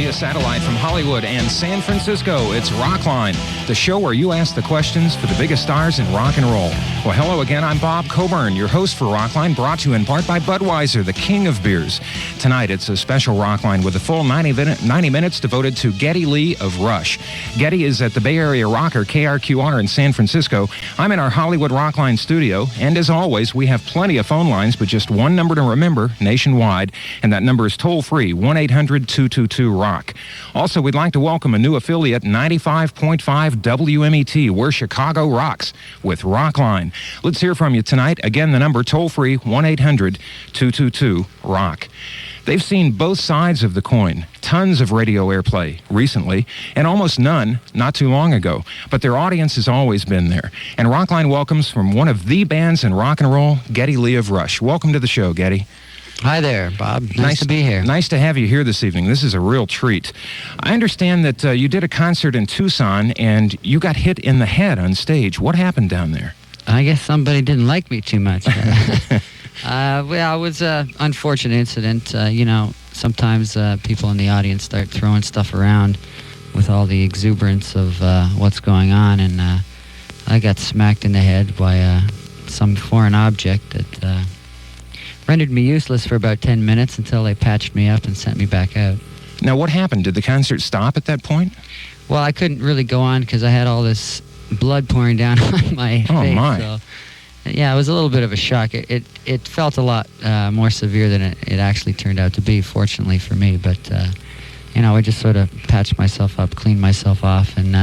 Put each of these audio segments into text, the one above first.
via satellite from Hollywood and San Francisco. It's Rockline, the show where you ask the questions for the biggest stars in rock and roll. Well, hello again. I'm Bob Coburn, your host for Rockline, brought to you in part by Budweiser, the king of beers. Tonight, it's a special Rockline with a full 90 minutes devoted to Geddy Lee of Rush. Geddy is at the Bay Area Rocker KRQR in San Francisco. I'm in our Hollywood Rockline studio, and as always, we have plenty of phone lines, but just one number to remember nationwide, and that number is toll-free, 1-800-222-ROCK. Also, we'd like to welcome a new affiliate, 95.5 WMET, where Chicago rocks, with Rockline. Let's hear from you tonight. Again, the number toll-free, 1-800-222-ROCK. They've seen both sides of the coin, tons of radio airplay recently, and almost none not too long ago. But their audience has always been there. And Rockline welcomes from one of the bands in rock and roll, Geddy Lee of Rush. Welcome to the show, Geddy. Hi there, Bob. Nice to be here. Nice to have you here this evening. This is a real treat. I understand that you did a concert in Tucson, and you got hit in the head on stage. What happened down there? I guess somebody didn't like me too much. Well, it was an unfortunate incident. Sometimes people in the audience start throwing stuff around with all the exuberance of what's going on, and I got smacked in the head by some foreign object that rendered me useless for about 10 minutes until they patched me up and sent me back out. Now, what happened? Did the concert stop at that point? Well, I couldn't really go on because I had all this blood pouring down on my face. Oh, my. So, yeah, it was a little bit of a shock. It felt a lot more severe than it actually turned out to be, fortunately for me. But, I just sort of patched myself up, cleaned myself off, and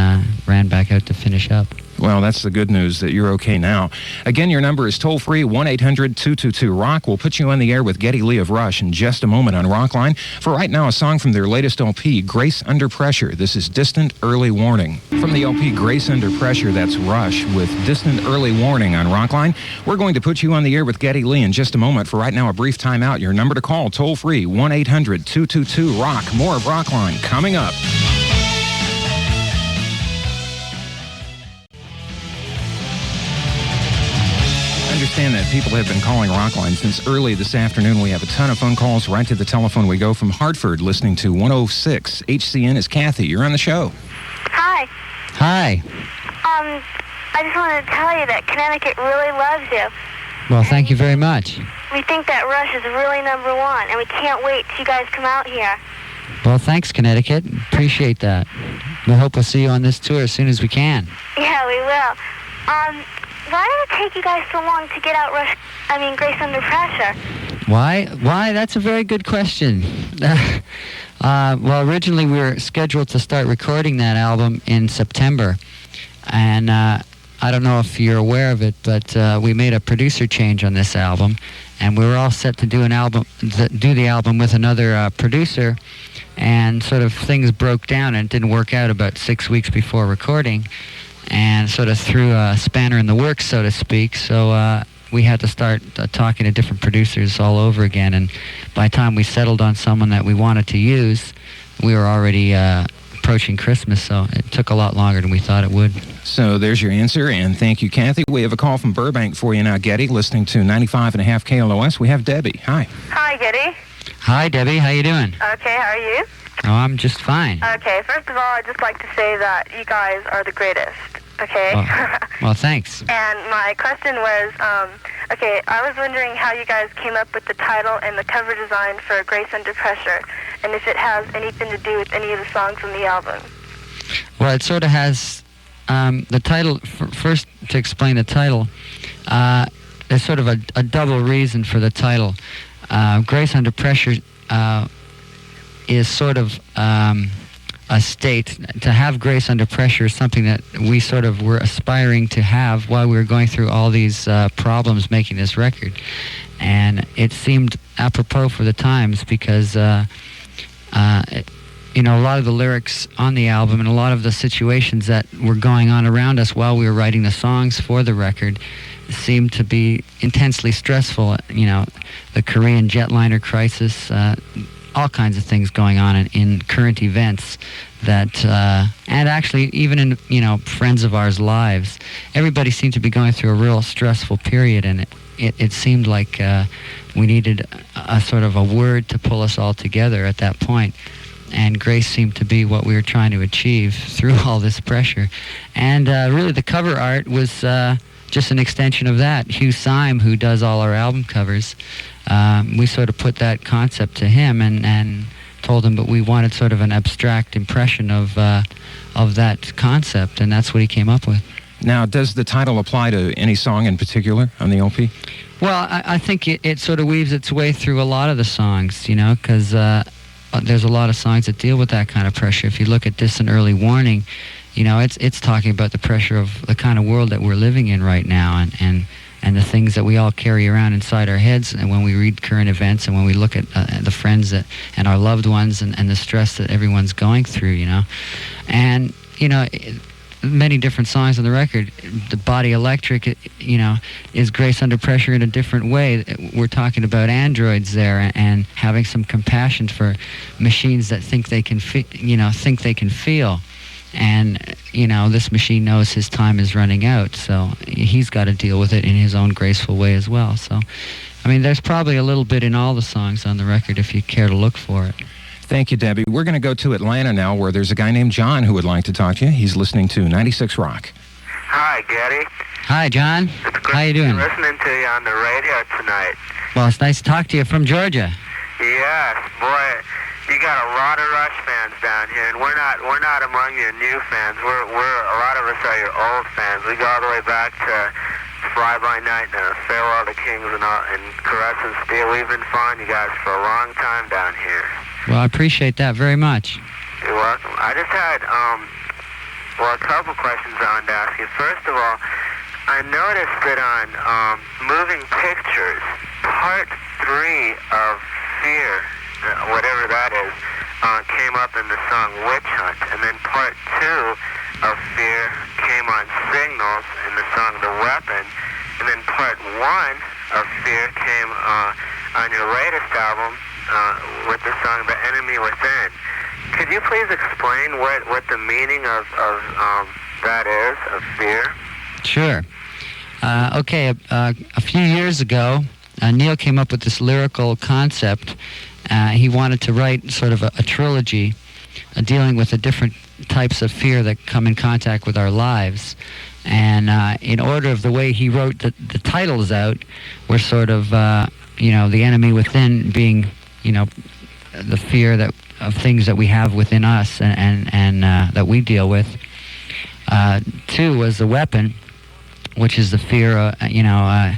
ran back out to finish up. Well, that's the good news, that you're okay now. Again, your number is toll-free, 1-800-222-ROCK. We'll put you on the air with Geddy Lee of Rush in just a moment on Rockline. For right now, a song from their latest LP, Grace Under Pressure. This is Distant Early Warning. From the LP Grace Under Pressure, that's Rush with Distant Early Warning on Rockline. We're going to put you on the air with Geddy Lee in just a moment. For right now, a brief timeout. Your number to call, toll-free, 1-800-222-ROCK. More of Rockline coming up. I understand that people have been calling Rockline since early this afternoon. We have a ton of phone calls. Right to the telephone we go from Hartford, listening to 106 HCN is Kathy. You're on the show. Hi. Hi. I just wanted to tell you that Connecticut really loves you. Well, thank you very much. We think that Rush is really number one, and we can't wait till you guys come out here. Well, thanks, Connecticut. Appreciate that. We hope we'll see you on this tour as soon as we can. Yeah, we will. Why did it take you guys so long to get out Grace Under Pressure? Why? That's a very good question. Well, originally we were scheduled to start recording that album in September, and I don't know if you're aware of it, but we made a producer change on this album, and we were all set to do the album with another producer, and sort of things broke down and it didn't work out about 6 weeks before recording, and sort of threw a spanner in the works, so to speak. So we had to start talking to different producers all over again, and by the time we settled on someone that we wanted to use, we were already approaching Christmas, so it took a lot longer than we thought it would. So there's your answer, and thank you, Kathy. We have a call from Burbank for you now, Geddy, listening to 95.5 KLOS. We have Debbie. Hi. Hi, Geddy. Hi, Debbie. How you doing? Okay, how are you? Oh, I'm just fine. Okay, first of all, I'd just like to say that you guys are the greatest, okay? Well, thanks. And my question was, I was wondering how you guys came up with the title and the cover design for Grace Under Pressure, and if it has anything to do with any of the songs on the album. Well, it sort of has the title. First, to explain the title, there's sort of a double reason for the title. Grace Under Pressure is sort of a state. To have grace under pressure is something that we sort of were aspiring to have while we were going through all these problems making this record. And it seemed apropos for the times because, a lot of the lyrics on the album and a lot of the situations that were going on around us while we were writing the songs for the record seemed to be intensely stressful. The Korean jetliner crisis, all kinds of things going on in current events that, and actually even in, friends of ours' lives. Everybody seemed to be going through a real stressful period, and it seemed like we needed a sort of a word to pull us all together at that point. and grace seemed to be what we were trying to achieve through all this pressure. And really the cover art was just an extension of that. Hugh Syme, who does all our album covers, we sort of put that concept to him and told him that we wanted sort of an abstract impression of that concept, and that's what he came up with. Now, does the title apply to any song in particular on the LP? Well, I think it sort of weaves its way through a lot of the songs, you know, because there's a lot of songs that deal with that kind of pressure. If you look at Distant Early Warning, you know, it's talking about the pressure of the kind of world that we're living in right now, and the things that we all carry around inside our heads, and when we read current events and when we look at the friends and our loved ones and the stress that everyone's going through, you know. And, you know, many different songs on the record. The Body Electric, you know, is Grace Under Pressure in a different way. We're talking about androids there and having some compassion for machines that think they can feel. And, you know, this machine knows his time is running out, so he's got to deal with it in his own graceful way as well. So, I mean, there's probably a little bit in all the songs on the record if you care to look for it. Thank you, Debbie. We're going to go to Atlanta now, where there's a guy named John who would like to talk to you. He's listening to 96 Rock. Hi, Geddy. Hi, John. It's good How you doing? listening to you on the radio tonight. Well, it's nice to talk to you from Georgia. Yes, boy, you got a lot of Rush fans down here, and we're not among your new fans. We're a lot of us are your old fans. We go all the way back to Fly By Night and Farewell to Kings and Caress and Steel. We've been following you guys for a long time down here. Well, I appreciate that very much. You're welcome. I just had a couple questions I wanted to ask you. First of all, I noticed that on Moving Pictures, Part 3 of Fear, whatever that is, came up in the song Witch Hunt, and then Part 2 of Fear came on Signals in the song The Weapon, and then Part 1 of Fear came on your latest album with the song The Enemy Within. Could you please explain what the meaning of that is, of Fear? Sure. Okay, a few years ago, Neil came up with this lyrical concept. He wanted to write sort of a trilogy dealing with the different types of fear that come in contact with our lives. And in order of the way he wrote the titles out, were sort of, you know, The Enemy Within being, you know, the fear of things that we have within us and that we deal with. 2 was The Weapon, which is the fear, you know,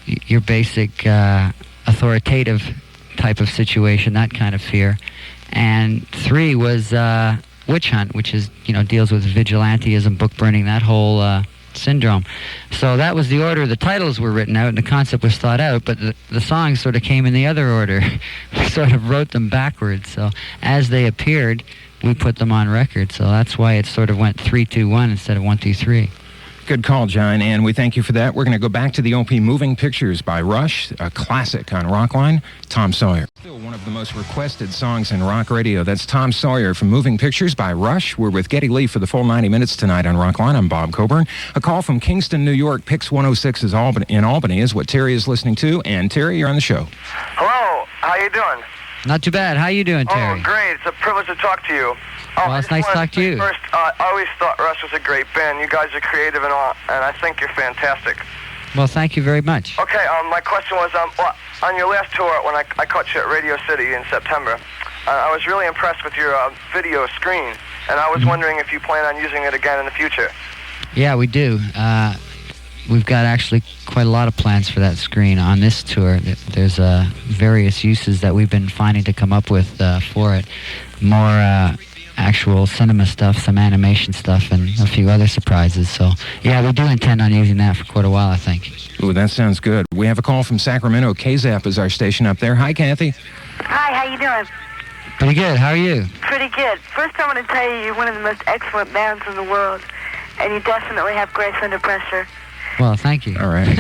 your basic authoritative type of situation, that kind of fear. And 3 was Witch Hunt, which is, you know, deals with vigilantism, book burning, that whole syndrome. So that was the order the titles were written out and the concept was thought out, but the songs sort of came in the other order. We sort of wrote them backwards, so as they appeared, we put them on record. So that's why it sort of went 3-2-1 instead of 1-2-3. Good call, John, and we thank you for that. We're going to go back to the LP Moving Pictures by Rush, a classic on Rockline, Tom Sawyer. Still one of the most requested songs in rock radio. That's Tom Sawyer from Moving Pictures by Rush. We're with Geddy Lee for the full 90 minutes tonight on Rockline. I'm Bob Coburn. A call from Kingston, New York. Pix 106 is in Albany is what Terry is listening to. And Terry, you're on the show. Hello, how you doing? Not too bad. How you doing, Terry? Oh, great. It's a privilege to talk to you. Well, it's nice to talk to you. First, I always thought Rush was a great band. You guys are creative and all, and I think you're fantastic. Well, thank you very much. Okay, my question was, on your last tour, when I caught you at Radio City in September, I was really impressed with your video screen, and I was wondering if you plan on using it again in the future. Yeah, we do. We've got actually quite a lot of plans for that screen on this tour. There's various uses that we've been finding to come up with for it. More actual cinema stuff, some animation stuff, and a few other surprises. So, yeah, we do intend on using that for quite a while, I think. Ooh, that sounds good. We have a call from Sacramento. KZAP is our station up there. Hi, Kathy. Hi, how you doing? Pretty good. How are you? Pretty good. First, I want to tell you you're one of the most excellent bands in the world, and you definitely have Grace Under Pressure. Well, thank you. All right.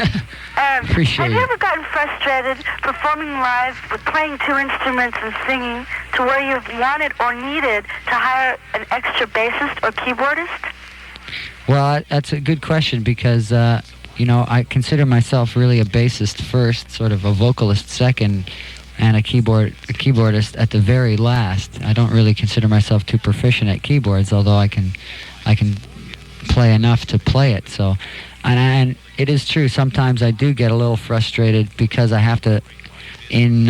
Appreciate Have it. you ever gotten frustrated performing live with playing 2 instruments and singing to where you've wanted or needed to hire an extra bassist or keyboardist? Well, that's a good question because, you know, I consider myself really a bassist first, sort of a vocalist second, and a keyboardist at the very last. I don't really consider myself too proficient at keyboards, although I can play enough to play it. So, and it is true. Sometimes I do get a little frustrated because I have to, in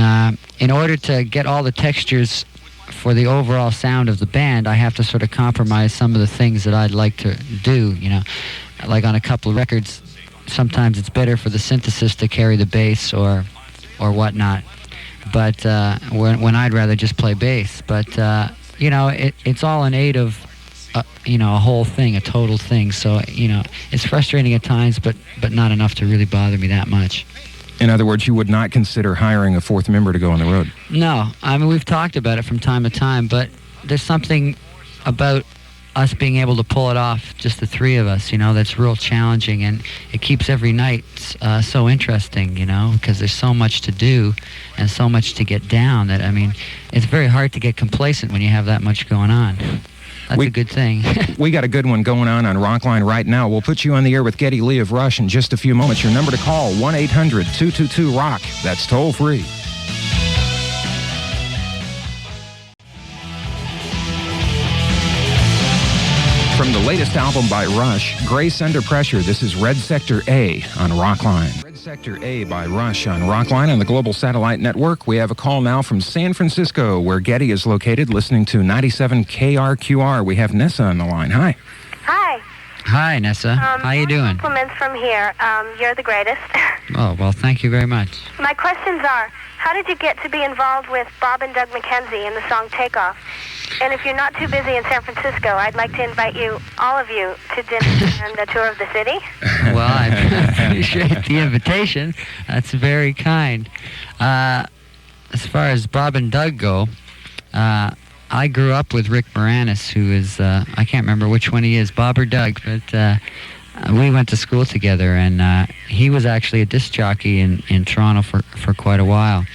order to get all the textures for the overall sound of the band, I have to sort of compromise some of the things that I'd like to do. Like on a couple of records, sometimes it's better for the synthesis to carry the bass or whatnot. But when I'd rather just play bass. But it's all in aid of a whole thing, a total thing. So it's frustrating at times, but not enough to really bother me that much. In other words, you would not consider hiring a fourth member to go on the road? No. I mean, we've talked about it from time to time, but there's something about us being able to pull it off, just the three of us, that's real challenging, and it keeps every night so interesting, because there's so much to do and so much to get down that, I mean, it's very hard to get complacent when you have that much going on. That's a good thing. We got a good one going on Rockline right now. We'll put you on the air with Geddy Lee of Rush in just a few moments. Your number to call, 1-800-222-ROCK. That's toll free. From the latest album by Rush, Grace Under Pressure, this is Red Sector A on Rockline. Red Sector A by Rush on Rockline on the Global Satellite Network. We have a call now from San Francisco, where Geddy is located, listening to 97 KRQR. We have Nessa on the line. Hi. Hi. Hi, Nessa. How you doing? Compliments from here. You're the greatest. Oh, well, thank you very much. My questions are, how did you get to be involved with Bob and Doug McKenzie in the song Takeoff? And if you're not too busy in San Francisco, I'd like to invite all of you, to dinner and a tour of the city. Well, I appreciate the invitation. That's very kind. As far as Bob and Doug go, I grew up with Rick Moranis, who is, I can't remember which one he is, Bob or Doug, but we went to school together, and he was actually a disc jockey in Toronto for quite a while.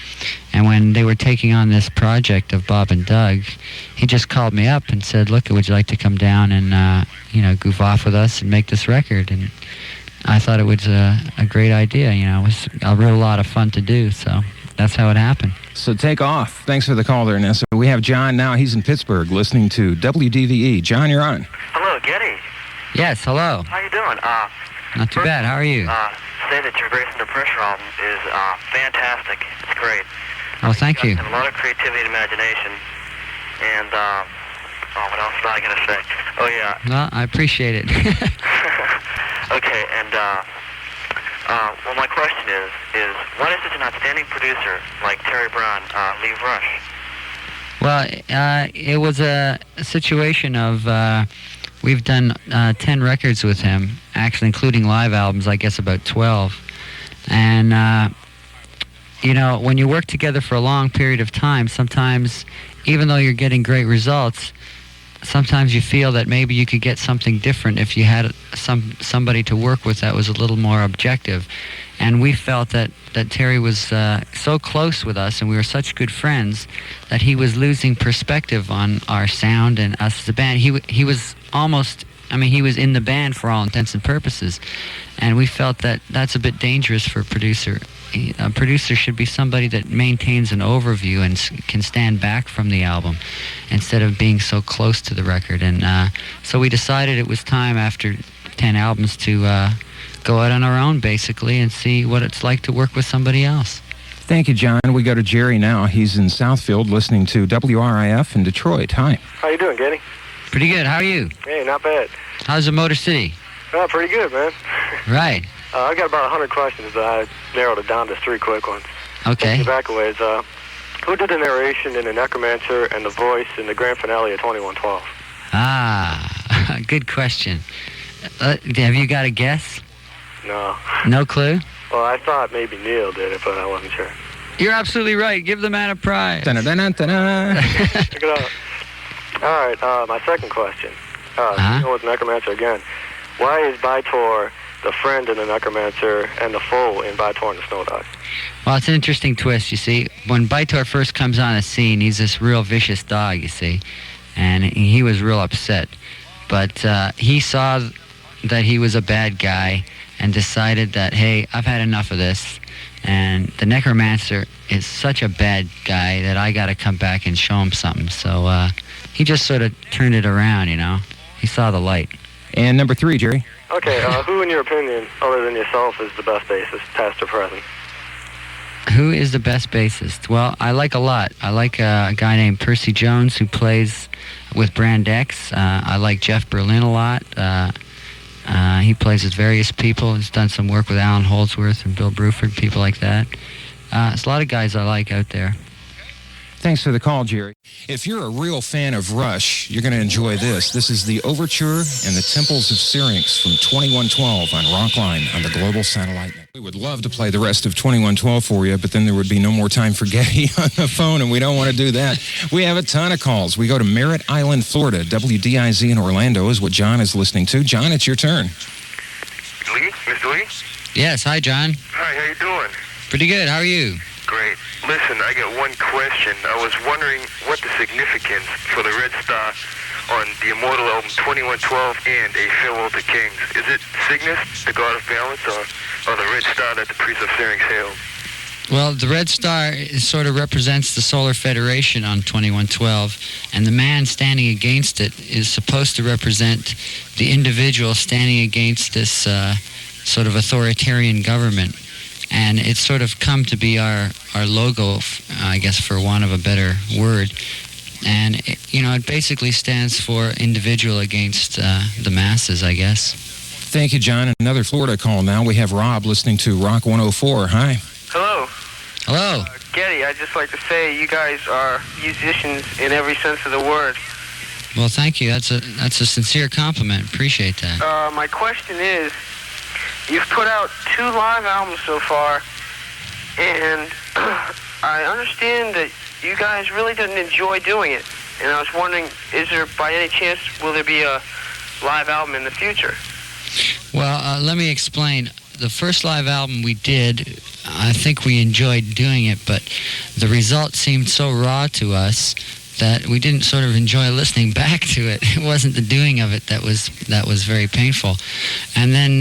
And when they were taking on this project of Bob and Doug, he just called me up and said, look, would you like to come down and, goof off with us and make this record? And I thought it was a great idea. It was a real lot of fun to do, so that's how it happened. So take off. Thanks for the call there, Nessa. We have John now. He's in Pittsburgh listening to WDVE. John, you're on. Hello, Geddy. Yes, hello. How you doing? Not too bad. How are you? Say that your Grace Under Pressure album is fantastic. It's great. Oh, thank you. A lot of creativity and imagination. And, what else was I going to say? Oh, yeah. Well, I appreciate it. Okay, and, well, my question is why does such an outstanding producer like Terry Brown leave Rush? Well, it was a situation of, we've done 10 records with him, actually including live albums, I guess about 12. And, when you work together for a long period of time, sometimes, even though you're getting great results, sometimes you feel that maybe you could get something different if you had somebody to work with that was a little more objective. And we felt that Terry was so close with us, and we were such good friends, that he was losing perspective on our sound and us as a band. He was almost, he was in the band for all intents and purposes. And we felt that that's a bit dangerous for a producer. A producer should be somebody that maintains an overview and can stand back from the album instead of being so close to the record. And so we decided it was time, after 10 albums, to go out on our own, basically, and see what it's like to work with somebody else. Thank you, John. We go to Jerry now. He's in Southfield listening to WRIF in Detroit. Hi. How you doing, Geddy? Pretty good. How are you? Hey, not bad. How's the Motor City? Oh, pretty good, man. Right. I got about 100 questions. I narrowed it down to 3 quick ones. Okay. Taking back a ways, who did the narration in the Necromancer and the voice in the Grand Finale of 2112? Ah, good question. Have you got a guess? No. No clue? Well, I thought maybe Neil did it, but I wasn't sure. You're absolutely right. Give the man a prize. Check it out. All right, my second question. Dealing with Necromancer again. Why is By-Tor the friend in the Necromancer and the foe in By-Tor and the Snow Dog? Well, it's an interesting twist, you see. When By-Tor first comes on the scene, he's this real vicious dog, you see. And he was real upset. But he saw that he was a bad guy and decided that, hey, I've had enough of this. And the Necromancer is such a bad guy that I got to come back and show him something. So he just sort of turned it around, you know. He saw the light. And number 3, Jerry. Okay, who in your opinion, other than yourself, is the best bassist, past or present? Who is the best bassist? Well, I like a lot. I like a guy named Percy Jones who plays with Brand X. I like Jeff Berlin a lot. He plays with various people. He's done some work with Alan Holdsworth and Bill Bruford, people like that. There's a lot of guys I like out there. Thanks for the call, Jerry. If you're a real fan of Rush, you're going to enjoy this. This is the Overture and the Temples of Syrinx from 2112 on Rockline on the Global Satellite Network. We would love to play the rest of 2112 for you, but then there would be no more time for Geddy on the phone, and we don't want to do that. We have a ton of calls. We go to Merritt Island, Florida. WDIZ in Orlando is what John is listening to. John, it's your turn. Lee? Mr. Lee? Yes, hi, John. Hi, how you doing? Pretty good. How are you? Great. Listen, I got one question. I was wondering what the significance for the Red Star on the Immortal album 2112 and A Farewell to Kings. Is it Cygnus, the god of balance, or the Red Star that the priest of Syrinx hailed? Well, the Red Star sort of represents the Solar Federation on 2112, and the man standing against it is supposed to represent the individual standing against this sort of authoritarian government. And it's sort of come to be our logo, I guess, for want of a better word. And, it basically stands for individual against the masses, I guess. Thank you, John. Another Florida call now. We have Rob listening to Rock 104. Hi. Hello. Hello. Geddy, I'd just like to say you guys are musicians in every sense of the word. Well, thank you. That's a sincere compliment. Appreciate that. My question is, you've put out 2 live albums so far, and I understand that you guys really didn't enjoy doing it. And I was wondering, is there, by any chance, will there be a live album in the future? Well, let me explain. The first live album we did, I think we enjoyed doing it, but the result seemed so raw to us that we didn't sort of enjoy listening back to it. It wasn't the doing of it that was very painful. And then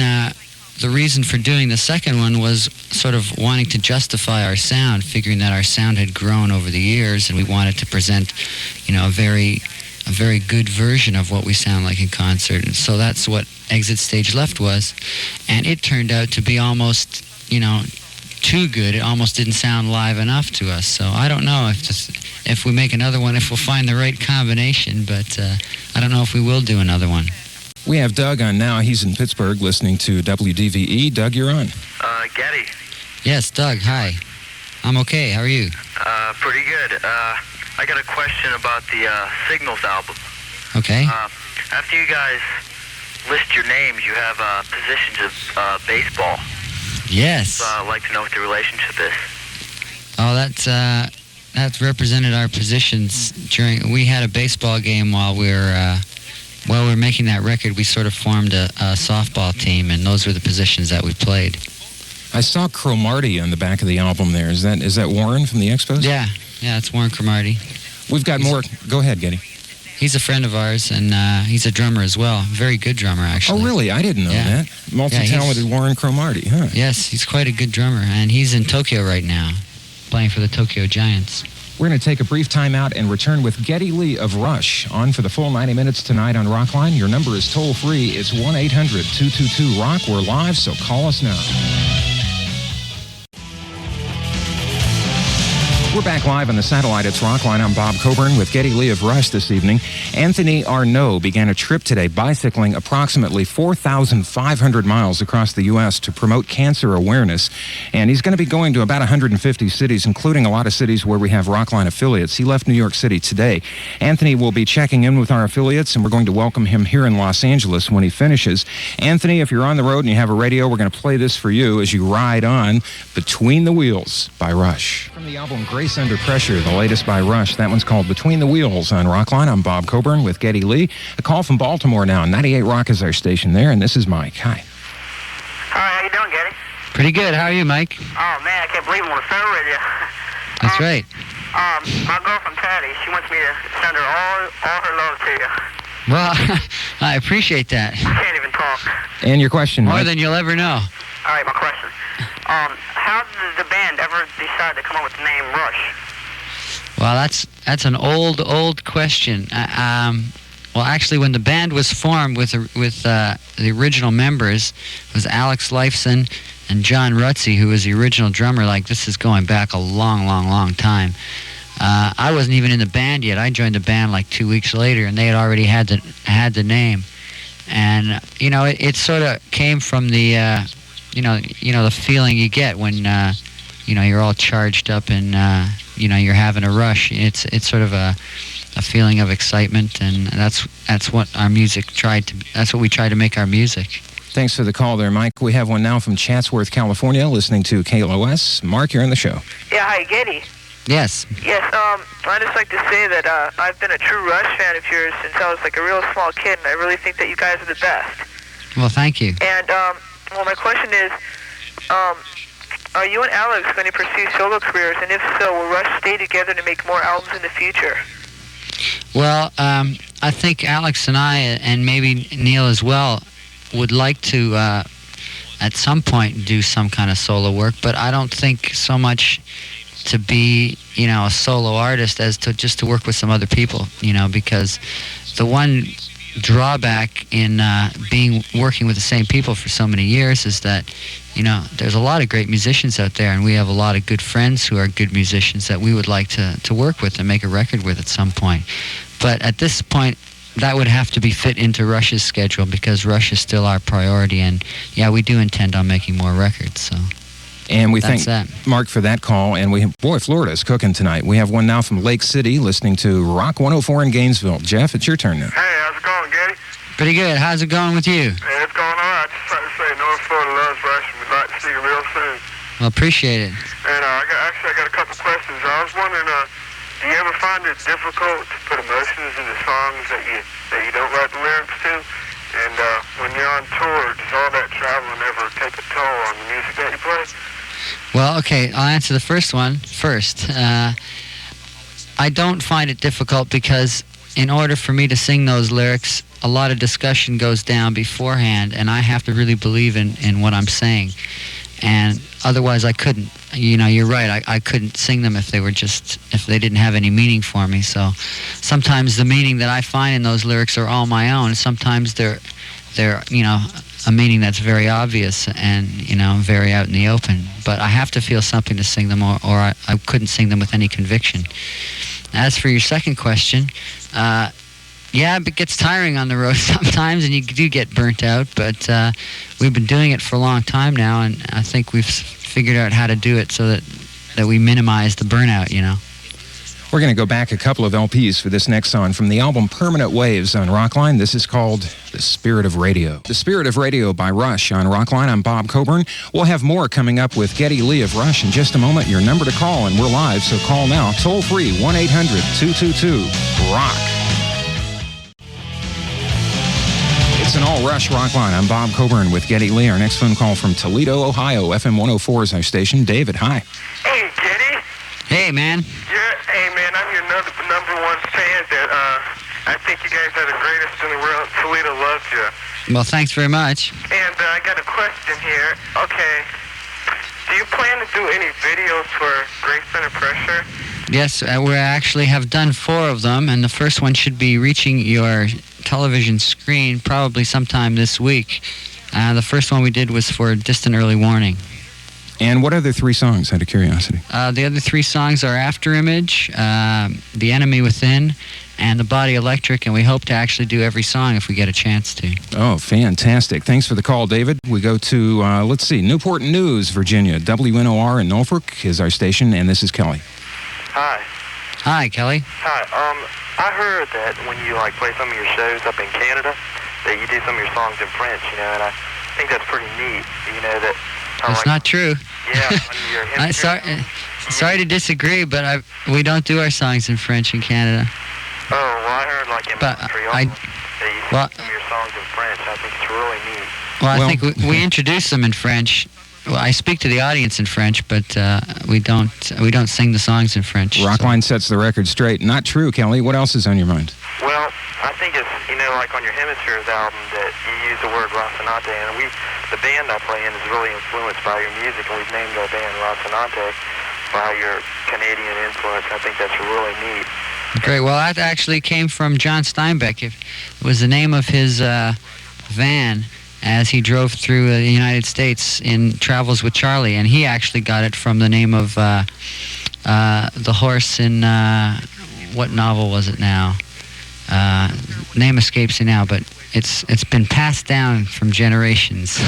the reason for doing the second one was sort of wanting to justify our sound, figuring that our sound had grown over the years, and we wanted to present, a very good version of what we sound like in concert. And so that's what Exit Stage Left was. And it turned out to be almost, too good. It almost didn't sound live enough to us. So I don't know if we make another one, if we'll find the right combination, but I don't know if we will do another one. We have Doug on now. He's in Pittsburgh listening to WDVE. Doug, you're on. Geddy. Yes, Doug, hi. I'm okay. How are you? Pretty good. I got a question about the Signals album. Okay. After you guys list your names, you have positions of baseball. Yes. I'd like to know what the relationship is. Oh, that's represented our positions during. We had a baseball game while we were making that record. We sort of formed a softball team, and those were the positions that we played. I saw Cromartie on the back of the album there. Is that Warren from the Expos? Yeah, it's Warren Cromartie. We've got more. Go ahead, Geddy. He's a friend of ours, and he's a drummer as well. Very good drummer, actually. Oh, really? I didn't know that. Multi-talented Warren Cromartie, huh? Yes, he's quite a good drummer, and he's in Tokyo right now, playing for the Tokyo Giants. We're going to take a brief time out and return with Geddy Lee of Rush on for the full 90 minutes tonight on Rockline. Your number is toll-free. It's 1-800-222-ROCK. We're live, so call us now. We're back live on the satellite. It's Rockline. I'm Bob Coburn with Geddy Lee of Rush this evening. Anthony Arnaud began a trip today bicycling approximately 4,500 miles across the U.S. to promote cancer awareness. And he's going to be going to about 150 cities, including a lot of cities where we have Rockline affiliates. He left New York City today. Anthony will be checking in with our affiliates, and we're going to welcome him here in Los Angeles when he finishes. Anthony, if you're on the road and you have a radio, we're going to play this for you as you ride on Between the Wheels by Rush. From the album Grace Under Pressure, the latest by Rush. That one's called Between the Wheels on Rockline. I'm Bob Coburn with Geddy Lee. A call from Baltimore now. 98 Rock is our station there, and this is Mike. Hi. Hi, how you doing, Geddy? Pretty good. How are you, Mike? Oh, man, I can't believe I'm on the phone with you. That's right. My girlfriend, Patty, she wants me to send her all her love to you. Well, I appreciate that. I can't even talk. And your question, More Mike? than you'll ever know. All right, my question. How did the band ever decide to come up with the name Rush? Well, that's an old question. Well, actually, when the band was formed with the original members, it was Alex Lifeson and John Rutsey, who was the original drummer. Like, this is going back a long time. I wasn't even in the band yet. I joined the band like 2 weeks later, and they had already had the name. And it sort of came from the the feeling you get when you're all charged up and you're having a rush. It's sort of a feeling of excitement, and that's what our music that's what we tried to make our music. Thanks for the call there, Mike. We have one now from Chatsworth, California, listening to KLOS. Mark, you're on the show. Yeah, hi, Geddy. Yes. Yes, I'd just like to say that I've been a true Rush fan of yours since I was like a real small kid, and I really think that you guys are the best. Well, thank you. And, my question is, are you and Alex going to pursue solo careers, and if so, will Rush stay together to make more albums in the future? Well, I think Alex and I, and maybe Neil as well, would like to, at some point, do some kind of solo work, but I don't think so much to be, a solo artist as to just to work with some other people, because the one drawback in working with the same people for so many years is that, there's a lot of great musicians out there, and we have a lot of good friends who are good musicians that we would like to work with and make a record with at some point. But at this point, that would have to be fit into Rush's schedule, because Rush is still our priority, and yeah, we do intend on making more records, so... And we That's thank that. Mark for that call. And Florida's cooking tonight. We have one now from Lake City listening to Rock 104 in Gainesville. Jeff, it's your turn now. Hey, how's it going, Geddy? Pretty good. How's it going with you? Hey, it's going all right. Just trying to say North Florida loves Rush, and we'd like to see you real soon. Well, appreciate it. And I got a couple questions. I was wondering, do you ever find it difficult to put emotions into songs that you don't write the lyrics to? And when you're on tour, does all that traveling ever take a toll on the music that you play? Well, okay, I'll answer the first one first. I don't find it difficult because in order for me to sing those lyrics, a lot of discussion goes down beforehand, and I have to really believe in what I'm saying. And otherwise I couldn't. You're right, I couldn't sing them if they didn't have any meaning for me. So sometimes the meaning that I find in those lyrics are all my own. Sometimes they're a meaning that's very obvious and, very out in the open. But I have to feel something to sing them, or I couldn't sing them with any conviction. As for your second question, it gets tiring on the road sometimes, and you do get burnt out, but we've been doing it for a long time now, and I think we've figured out how to do it so that we minimize the burnout, We're going to go back a couple of LPs for this next song from the album Permanent Waves on Rockline. This is called The Spirit of Radio. The Spirit of Radio by Rush on Rockline. I'm Bob Coburn. We'll have more coming up with Geddy Lee of Rush in just a moment. Your number to call, and we're live, so call now. Toll free, 1-800-222-ROCK. It's an all-Rush Rockline. I'm Bob Coburn with Geddy Lee. Our next phone call from Toledo, Ohio. FM 104 is our station. David, hi. Hey, Geddy. Hey, man. Hey, man, I'm your number one fan that I think you guys are the greatest in the world. Toledo loves you. Well, thanks very much. And I got a question here. Okay, do you plan to do any videos for Grace Under Pressure? Yes, we actually have done 4 of them, and the first one should be reaching your television screen probably sometime this week. The first one we did was for Distant Early Warning. And what other 3 songs, out of curiosity? The other 3 songs are After Image, The Enemy Within, and The Body Electric, and we hope to actually do every song if we get a chance to. Oh, fantastic. Thanks for the call, David. We go to, Newport News, Virginia. WNOR in Norfolk is our station, and this is Kelly. Hi. Hi, Kelly. Hi. I heard that when you play some of your shows up in Canada, that you do some of your songs in French, and I think that's pretty neat. That. That's not true. Yeah. On your sorry to disagree, but we don't do our songs in French in Canada. Oh, well, I heard in Montreal that you sing some of your songs in French. I think it's really neat. Well, I think we introduce them in French. Well, I speak to the audience in French, but we don't sing the songs in French. Rockline sets the record straight. Not true, Kelly. What else is on your mind? Well, I think it's, on your Hemispheres album that you use the word Rocinante, and we the band I play in is really influenced by your music, and we've named our band Rocinante by your Canadian influence. I think that's really neat. Great. Well, that actually came from John Steinbeck. It was the name of his van as he drove through the United States in Travels with Charlie, and he actually got it from the name of the horse in, what novel was it now? Name escapes me now, but it's been passed down from generations.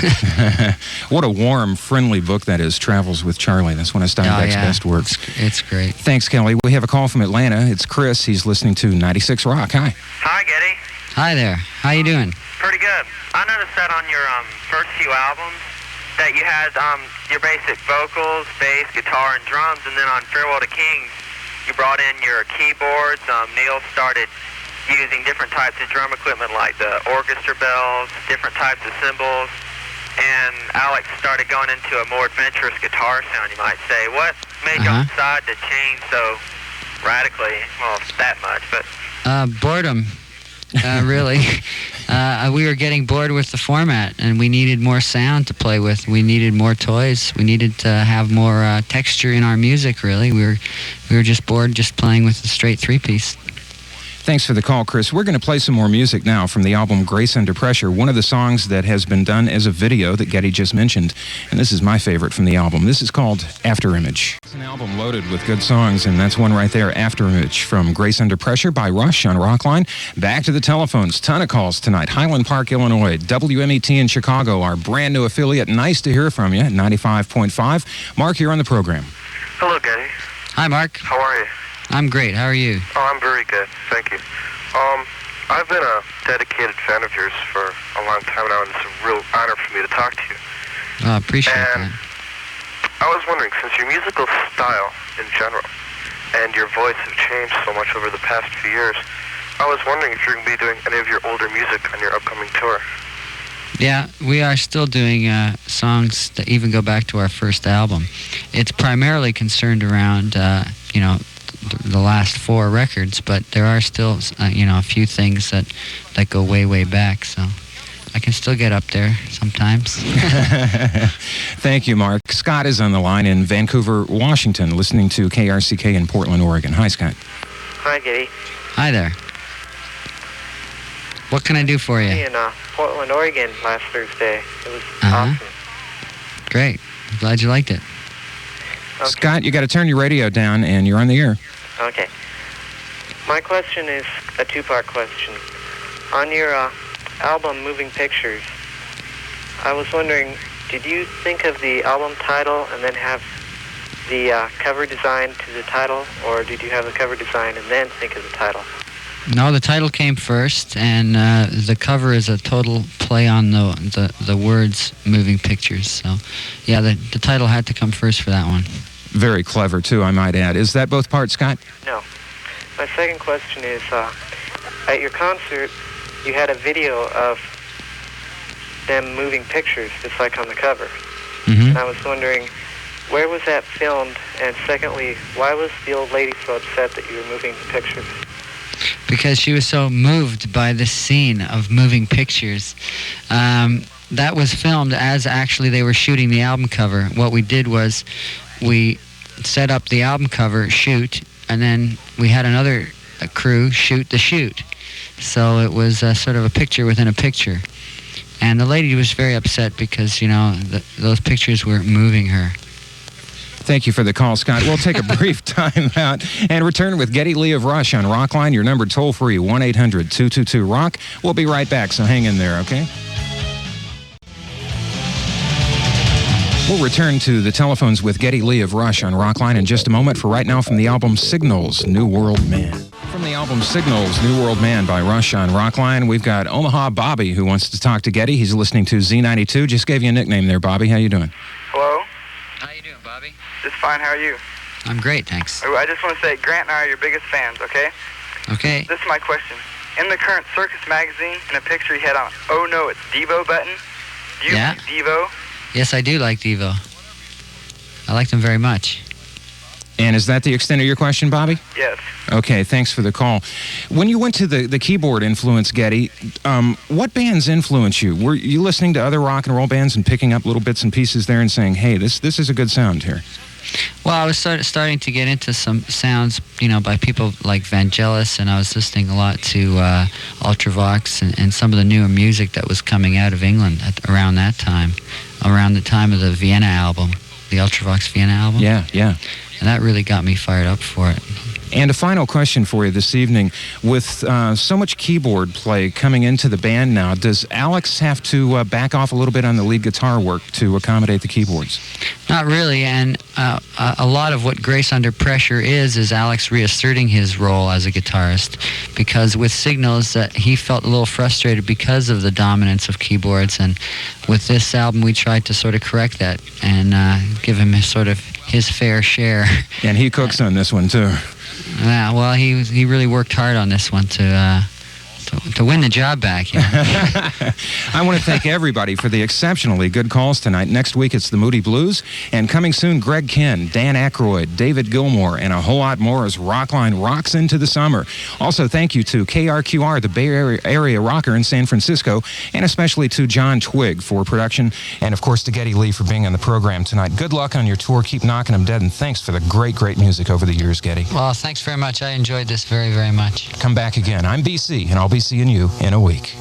What a warm, friendly book that is, Travels with Charlie. That's one of Steinbeck's best works. It's great. Thanks, Kelly. We have a call from Atlanta. It's Chris. He's listening to 96 Rock. Hi. Hi, Geddy. Hi there. How you doing? Pretty good. I noticed that on your first few albums that you had your basic vocals, bass, guitar, and drums, and then on Farewell to Kings, you brought in your keyboards. Neil started using different types of drum equipment like the orchestra bells, different types of cymbals, and Alex started going into a more adventurous guitar sound, you might say. What made you decide to change so radically? Well, that much, but... Boredom, really. We were getting bored with the format, and we needed more sound to play with. We needed more toys. We needed to have more texture in our music, really. We were just bored just playing with the straight three-piece. Thanks for the call, Chris. We're going to play some more music now from the album Grace Under Pressure, one of the songs that has been done as a video that Geddy just mentioned. And this is my favorite from the album. This is called Afterimage. It's an album loaded with good songs, and that's one right there, Afterimage, from Grace Under Pressure by Rush on Rockline. Back to the telephones. Ton of calls tonight. Highland Park, Illinois. WMET in Chicago, our brand new affiliate. Nice to hear from you at 95.5. Mark, you're on the program. Hello, Geddy. Hi, Mark. How are you? I'm great. How are you? Oh, I'm very good. Thank you. I've been a dedicated fan of yours for a long time now, and it's a real honor for me to talk to you. I appreciate that. I was wondering, since your musical style in general and your voice have changed so much over the past few years, I was wondering if you're going to be doing any of your older music on your upcoming tour. Yeah, we are still doing songs that even go back to our first album. It's primarily concerned around, the last 4 records, but there are still, a few things that go way, way back, so I can still get up there sometimes. Thank you, Mark. Scott is on the line in Vancouver, Washington, listening to KRCK in Portland, Oregon. Hi, Scott. Hi, Geddy. Hi there. What can I do for you? In Portland, Oregon last Thursday. It was awesome. Great. I'm glad you liked it. Okay. Scott, you got to turn your radio down, and you're on the air. Okay. My question is a 2-part question. On your album, Moving Pictures, I was wondering, did you think of the album title and then have the cover design to the title, or did you have the cover design and then think of the title? No, the title came first, and the cover is a total play on the words Moving Pictures. So, yeah, the title had to come first for that one. Very clever, too, I might add. Is that both parts, Scott? No. My second question is, at your concert, you had a video of them moving pictures, just like on the cover. Mm-hmm. And I was wondering, where was that filmed? And secondly, why was the old lady so upset that you were moving the pictures? Because she was so moved by this scene of moving pictures. That was filmed as actually they were shooting the album cover. What we did was we set up the album cover shoot, and then we had another crew shoot the shoot. So it was sort of a picture within a picture. And the lady was very upset because, those pictures were moving her. Thank you for the call, Scott. We'll take a brief time out and return with Geddy Lee of Rush on Rockline. Your number toll-free, 1-800-222-ROCK. We'll be right back, so hang in there, okay? We'll return to the telephones with Geddy Lee of Rush on Rockline in just a moment. For right now, from the album Signals, New World Man. From the album Signals, New World Man by Rush on Rockline, we've got Omaha Bobby who wants to talk to Geddy. He's listening to Z92. Just gave you a nickname there, Bobby. How you doing? Hello? How you doing, Bobby? Just fine. How are you? I'm great, thanks. I just want to say Grant and I are your biggest fans, okay? Okay. This is my question. In the current Circus magazine, in a picture you had on, oh no, it's Devo button. Do you like Devo? Yes, I do like Devo. I like them very much. And is that the extent of your question, Bobby? Yes. Okay, thanks for the call. When you went to the keyboard influence, Geddy, what bands influenced you? Were you listening to other rock and roll bands and picking up little bits and pieces there and saying, hey, this is a good sound here? Well, I was starting to get into some sounds, by people like Vangelis, and I was listening a lot to Ultravox and some of the newer music that was coming out of England around that time, around the time of the Vienna album, the Ultravox Vienna album. Yeah. And that really got me fired up for it. And a final question for you this evening. With so much keyboard play coming into the band now, does Alex have to back off a little bit on the lead guitar work to accommodate the keyboards? Not really, and a lot of what Grace Under Pressure is Alex reasserting his role as a guitarist, because with Signals he felt a little frustrated because of the dominance of keyboards, and with this album we tried to sort of correct that and give him his fair share. And he cooks on this one too. Yeah, well, he really worked hard on this one to win the job back. I want to thank everybody for the exceptionally good calls tonight. Next week, it's the Moody Blues. And coming soon, Greg Kihn, Dan Aykroyd, David Gilmour, and a whole lot more as Rockline rocks into the summer. Also, thank you to KRQR, the Bay Area rocker in San Francisco, and especially to John Twigg for production, and of course to Geddy Lee for being on the program tonight. Good luck on your tour. Keep knocking them dead, and thanks for the great music over the years, Geddy. Well, thanks very much. I enjoyed this very, very much. Come back again. I'm BC, and I'll be seeing you in a week.